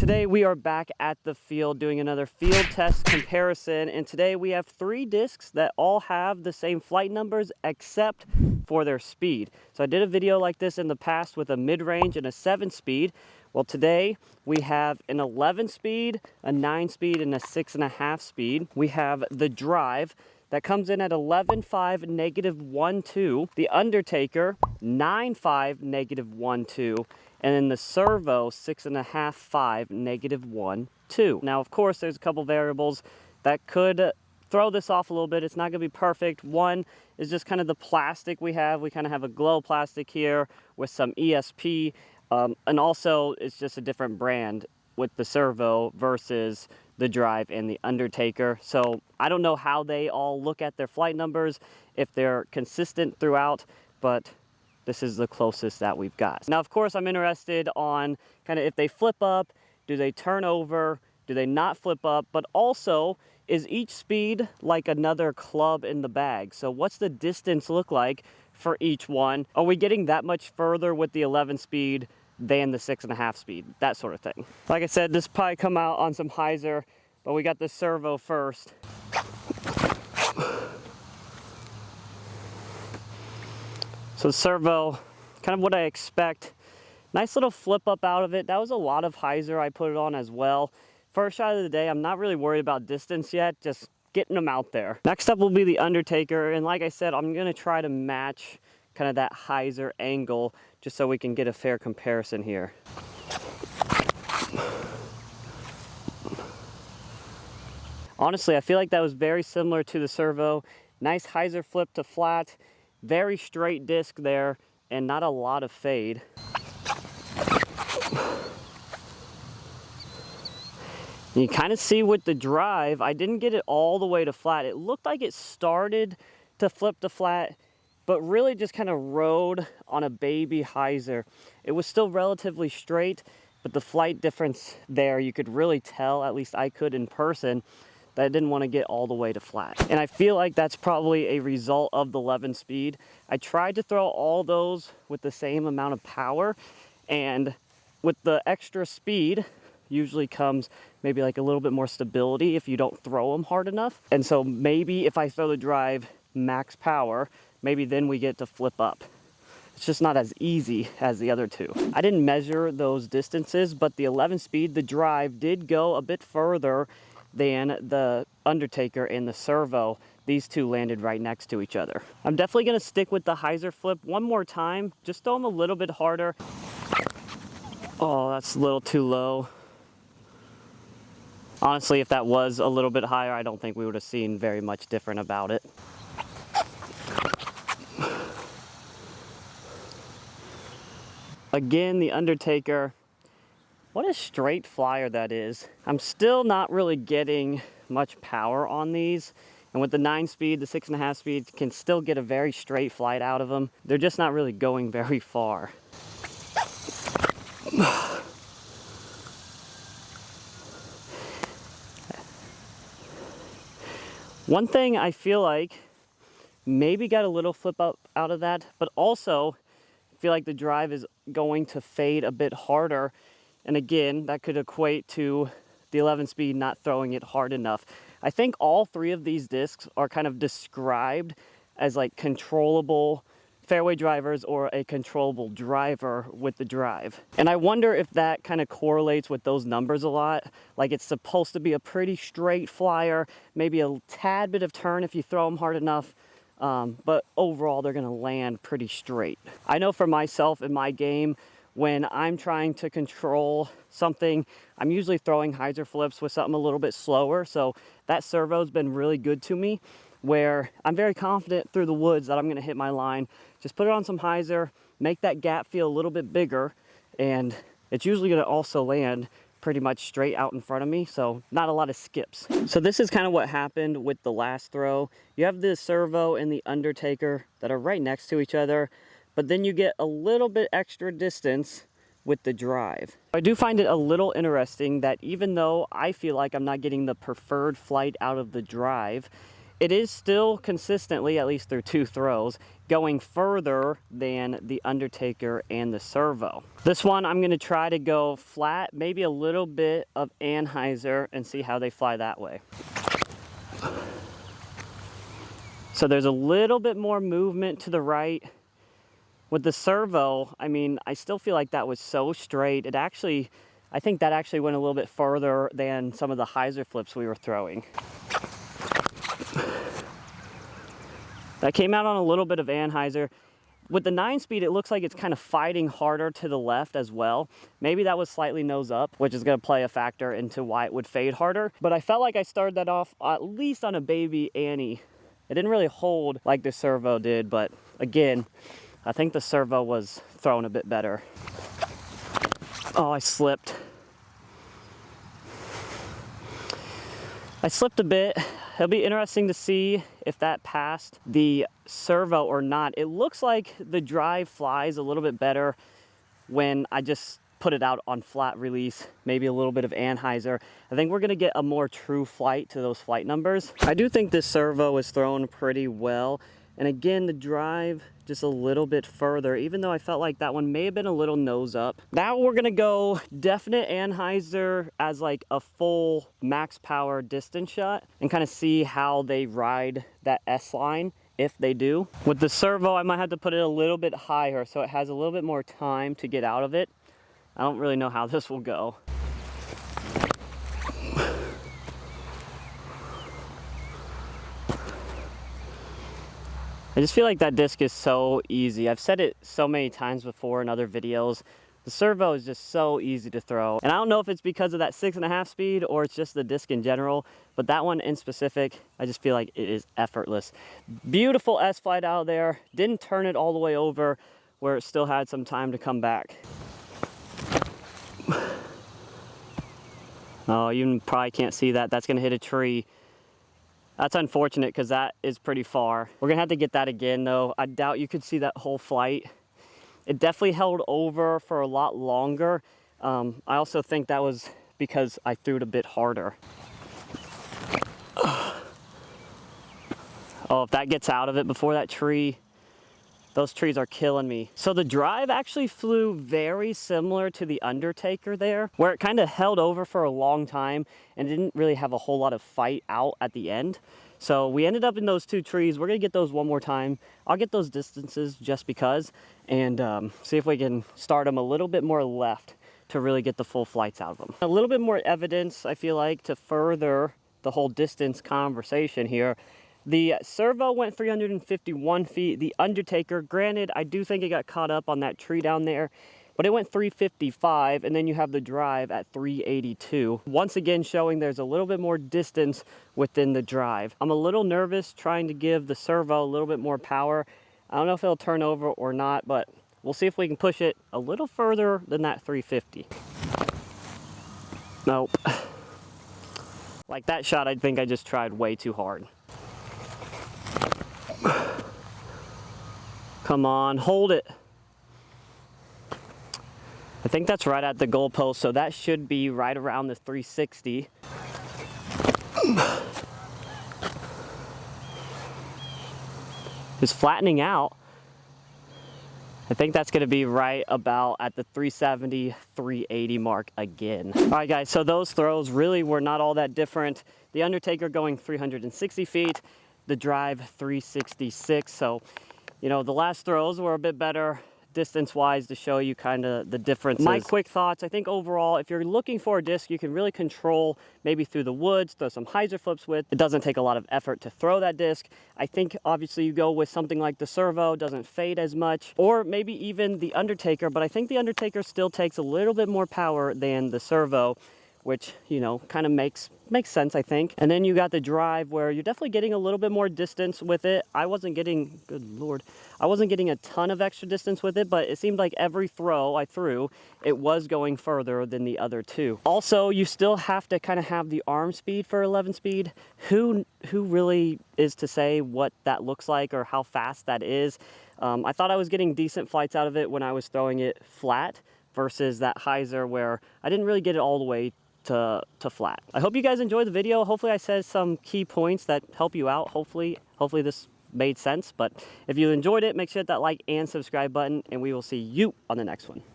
Today we are back at the field doing another field test comparison, and today we have 3 discs that all have the same flight numbers except for their speed. So I did a video like this in the past with a mid-range and a 7-speed. Well, today we have an 11-speed, a 9-speed, and a 6.5 speed. We have the drive that comes in at 11.5 -1.2, the Undertaker 9.5 -1.2, and then the servo 6.5 5 -1.2. Now, of course, there's a couple variables that could throw this off a little bit. It's not gonna be perfect. One is just kind of the plastic we have. We kind of have a glow plastic here with some ESP, and also it's just a different brand with the servo versus the drive and the Undertaker. So I don't know how they all look at their flight numbers, if they're consistent throughout, but this is the closest that we've got. Now, of course, I'm interested on kind of if they flip up, do they turn over, do they not flip up, but also is each speed like another club in the bag? So what's the distance look like for each one? Are we getting that much further with the 11 speed than the 6.5 speed? That sort of thing. Like I said, this probably come out on some hyzer, but we got the servo first. So the servo, kind of what I expect. Nice little flip up out of it. That was a lot of hyzer I put it on as well. First shot of the day, I'm not really worried about distance yet, just getting them out there. Next up will be the Undertaker, and like I said, I'm gonna try to match kind of that hyzer angle just so we can get a fair comparison here. Honestly, I feel like that was very similar to the servo. Nice hyzer flip to flat, very straight disc there, and not a lot of fade. You kind of see with the drive, I didn't get it all the way to flat. It looked like it started to flip to flat, but really just kind of rode on a baby hyzer. It was still relatively straight, but the flight difference there, you could really tell, at least I could in person, that I didn't want to get all the way to flat. And I feel like that's probably a result of the 11 speed. I tried to throw all those with the same amount of power, and with the extra speed usually comes maybe like a little bit more stability if you don't throw them hard enough. And so maybe if I throw the drive max power, maybe then we get to flip up. It's just not as easy as the other two. I didn't measure those distances, but the 11 speed, the drive did go a bit further than the Undertaker and the servo. These two landed right next to each other. I'm definitely gonna stick with the hyzer flip one more time. Just throw them a little bit harder. Oh, that's a little too low. Honestly, if that was a little bit higher, I don't think we would have seen very much different about it. Again, the Undertaker. What a straight flyer that is. I'm still not really getting much power on these. And with the 9-speed, the 6.5 speed can still get a very straight flight out of them. They're just not really going very far. One thing I feel like maybe got a little flip up out of that, but also I feel like the drive is going to fade a bit harder. And again, that could equate to the 11 speed not throwing it hard enough. I think all 3 of these discs are kind of described as like controllable fairway drivers or a controllable driver with the drive. And I wonder if that kind of correlates with those numbers a lot. Like it's supposed to be a pretty straight flyer, maybe a tad bit of turn if you throw them hard enough. But overall, they're gonna land pretty straight. I know for myself in my game, when I'm trying to control something, I'm usually throwing hyzer flips with something a little bit slower. So that servo's been really good to me, where I'm very confident through the woods that I'm gonna hit my line. Just put it on some hyzer, make that gap feel a little bit bigger, and it's usually gonna also land pretty much straight out in front of me, so not a lot of skips. So this is kind of what happened with the last throw. You have the servo and the Undertaker that are right next to each other, but then you get a little bit extra distance with the drive. I do find it a little interesting that even though I feel like I'm not getting the preferred flight out of the drive, it is still consistently, at least through 2 throws, going further than the Undertaker and the Servo. This one, I'm gonna try to go flat, maybe a little bit of Anheuser, and see how they fly that way. So there's a little bit more movement to the right. With the Servo, I mean, I still feel like that was so straight. It actually, I think that actually went a little bit further than some of the hyzer flips we were throwing. That came out on a little bit of Anheuser. With the 9-speed, it looks like it's kind of fighting harder to the left as well. Maybe that was slightly nose up, which is going to play a factor into why it would fade harder. But I felt like I started that off at least on a baby Annie. It didn't really hold like the Servo did, but again, I think the Servo was thrown a bit better. Oh, I slipped. I slipped a bit. It'll be interesting to see if that passed the Servo or not. It looks like the drive flies a little bit better when I just put it out on flat release, maybe a little bit of Anheuser. I think we're gonna get a more true flight to those flight numbers. I do think this Servo is thrown pretty well. And again, the drive just a little bit further, even though I felt like that one may have been a little nose up. Now we're gonna go definite Anheuser as like a full max power distance shot and kind of see how they ride that S line, if they do. With the Servo, I might have to put it a little bit higher so it has a little bit more time to get out of it. I don't really know how this will go. I just feel like that disc is so easy. I've said it so many times before in other videos. The Servo is just so easy to throw. And I don't know if it's because of that 6.5 speed or it's just the disc in general, but that one in specific, I just feel like it is effortless. Beautiful S flight out there. Didn't turn it all the way over where it still had some time to come back. Oh, you probably can't see that. That's gonna hit a tree. That's unfortunate because that is pretty far. We're gonna have to get that again though. I doubt you could see that whole flight. It definitely held over for a lot longer. I also think that was because I threw it a bit harder. Oh, if that gets out of it before that tree, those trees are killing me. So the drive actually flew very similar to the Undertaker there, where it kind of held over for a long time and didn't really have a whole lot of fight out at the end. So we ended up in those 2 trees. We're gonna get those one more time. I'll get those distances just because, and see if we can start them a little bit more left to really get the full flights out of them. A little bit more evidence, I feel like, to further the whole distance conversation here. The Servo went 351 feet. The Undertaker, granted, I do think it got caught up on that tree down there, but it went 355, and then you have the drive at 382. Once again, showing there's a little bit more distance within the drive. I'm a little nervous trying to give the Servo a little bit more power. I don't know if it'll turn over or not, but we'll see if we can push it a little further than that 350. Nope. Like that shot, I think I just tried way too hard. Come on, hold it. I think that's right at the goalpost, so that should be right around the 360. It's flattening out. I think that's gonna be right about at the 370, 380 mark again. All right guys, so those throws really were not all that different. The Undertaker going 360 feet, the drive 366. So, you know, the last throws were a bit better distance-wise to show you kind of the differences. My quick thoughts, I think overall, if you're looking for a disc you can really control maybe through the woods, throw some hyzer flips with. It doesn't take a lot of effort to throw that disc. I think obviously you go with something like the Servo, doesn't fade as much, or maybe even the Undertaker, but I think the Undertaker still takes a little bit more power than the Servo, which, you know, kind of makes sense, I think. And then you got the drive where you're definitely getting a little bit more distance with it. I wasn't getting, good Lord, I wasn't getting a ton of extra distance with it, but it seemed like every throw I threw, it was going further than the other 2. Also, you still have to kind of have the arm speed for 11 speed. Who really is to say what that looks like or how fast that is? I thought I was getting decent flights out of it when I was throwing it flat versus that hyzer where I didn't really get it all the way to flat. I hope you guys enjoyed the video. Hopefully I said some key points that help you out. Hopefully this made sense. But if you enjoyed it, make sure to hit that like and subscribe button, and we will see you on the next one.